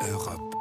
Europe.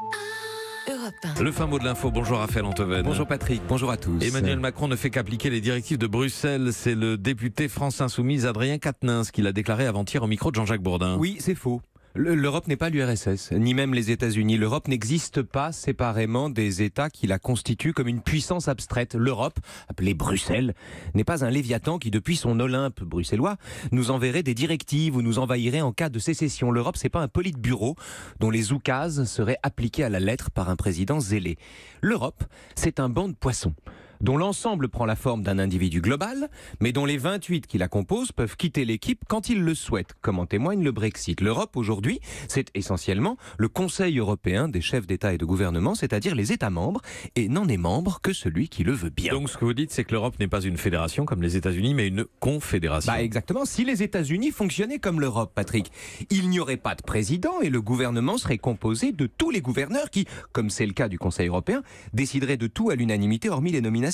Europe 1. Le fin mot de l'info. Bonjour Raphaël Antoven. Bonjour Patrick, bonjour à tous. Emmanuel Macron ne fait qu'appliquer les directives de Bruxelles. C'est le député France Insoumise Adrien Quatennens qui l'a déclaré avant-hier au micro de Jean-Jacques Bourdin. Oui, c'est faux. L'Europe n'est pas l'URSS, ni même les États-Unis. L'Europe n'existe pas séparément des États qui la constituent comme une puissance abstraite. L'Europe, appelée Bruxelles, n'est pas un léviathan qui, depuis son Olympe bruxellois, nous enverrait des directives ou nous envahirait en cas de sécession. L'Europe, c'est pas un politburo dont les oukases seraient appliquées à la lettre par un président zélé. L'Europe, c'est un banc de poissons dont l'ensemble prend la forme d'un individu global, mais dont les 28 qui la composent peuvent quitter l'équipe quand ils le souhaitent, comme en témoigne le Brexit. L'Europe, aujourd'hui, c'est essentiellement le Conseil européen des chefs d'État et de gouvernement, c'est-à-dire les États membres, et n'en est membre que celui qui le veut bien. Donc ce que vous dites, c'est que l'Europe n'est pas une fédération comme les États-Unis, mais une confédération. Exactement. Si les États-Unis fonctionnaient comme l'Europe, Patrick, il n'y aurait pas de président et le gouvernement serait composé de tous les gouverneurs qui, comme c'est le cas du Conseil européen, décideraient de tout à l'unanimité hormis les nominations.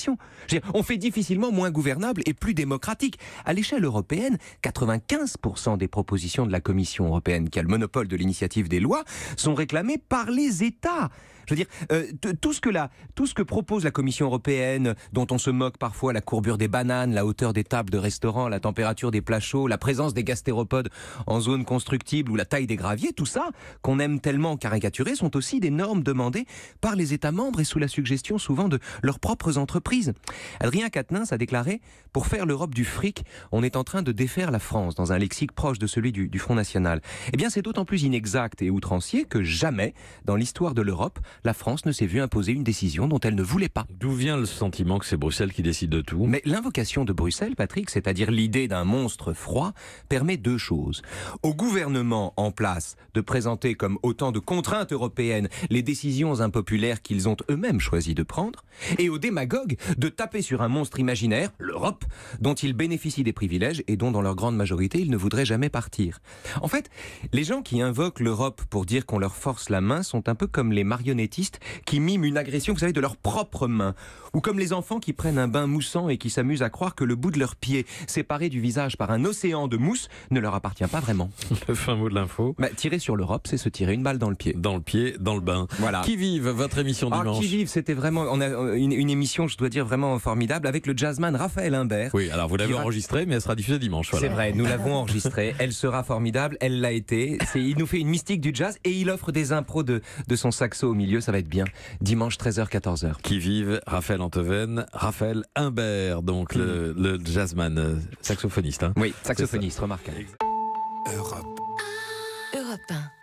Je veux dire, on fait difficilement moins gouvernable et plus démocratique. À l'échelle européenne, 95% des propositions de la Commission européenne, qui a le monopole de l'initiative des lois, sont réclamées par les États. Je veux dire, tout ce que propose la Commission européenne, dont on se moque parfois, la courbure des bananes, la hauteur des tables de restaurants, la température des plats chauds, la présence des gastéropodes en zone constructible ou la taille des graviers, tout ça, qu'on aime tellement caricaturer, sont aussi des normes demandées par les États membres et sous la suggestion souvent de leurs propres entreprises. Adrien Quatennens a déclaré « Pour faire l'Europe du fric, on est en train de défaire la France » dans un lexique proche de celui du Front National. Eh bien, c'est d'autant plus inexact et outrancier que jamais, dans l'histoire de l'Europe, la France ne s'est vue imposer une décision dont elle ne voulait pas. D'où vient le sentiment que c'est Bruxelles qui décide de tout ? Mais l'invocation de Bruxelles, Patrick, c'est-à-dire l'idée d'un monstre froid, permet deux choses. Au gouvernement en place de présenter comme autant de contraintes européennes les décisions impopulaires qu'ils ont eux-mêmes choisi de prendre, et aux démagogues de taper sur un monstre imaginaire, l'Europe, dont ils bénéficient des privilèges et dont dans leur grande majorité ils ne voudraient jamais partir. En fait, les gens qui invoquent l'Europe pour dire qu'on leur force la main sont un peu comme les marionnettistes qui miment une agression, vous savez, de leurs propres mains. Ou comme les enfants qui prennent un bain moussant et qui s'amusent à croire que le bout de leur pied, séparé du visage par un océan de mousse, ne leur appartient pas vraiment. Le fin mot de l'info. Tirer sur l'Europe, c'est se tirer une balle dans le pied. Dans le pied, dans le bain. Voilà. Qui vive votre émission dimanche ? Qui vive, c'était vraiment on a une émission, je dois dire, vraiment formidable, avec le jazzman Raphaël Imbert. Oui, alors vous l'avez enregistrée, mais elle sera diffusée dimanche. Voilà. C'est vrai, nous l'avons enregistrée. Elle sera formidable, elle l'a été. Il nous fait une mystique du jazz et il offre des impros de son saxo au milieu, ça va être bien. Dimanche 13h-14h. Qui vive Raphaël Antoven, Raphaël Imbert, donc le jazzman, saxophoniste. Hein. Oui, saxophoniste, remarquable. Europe. Europe 1.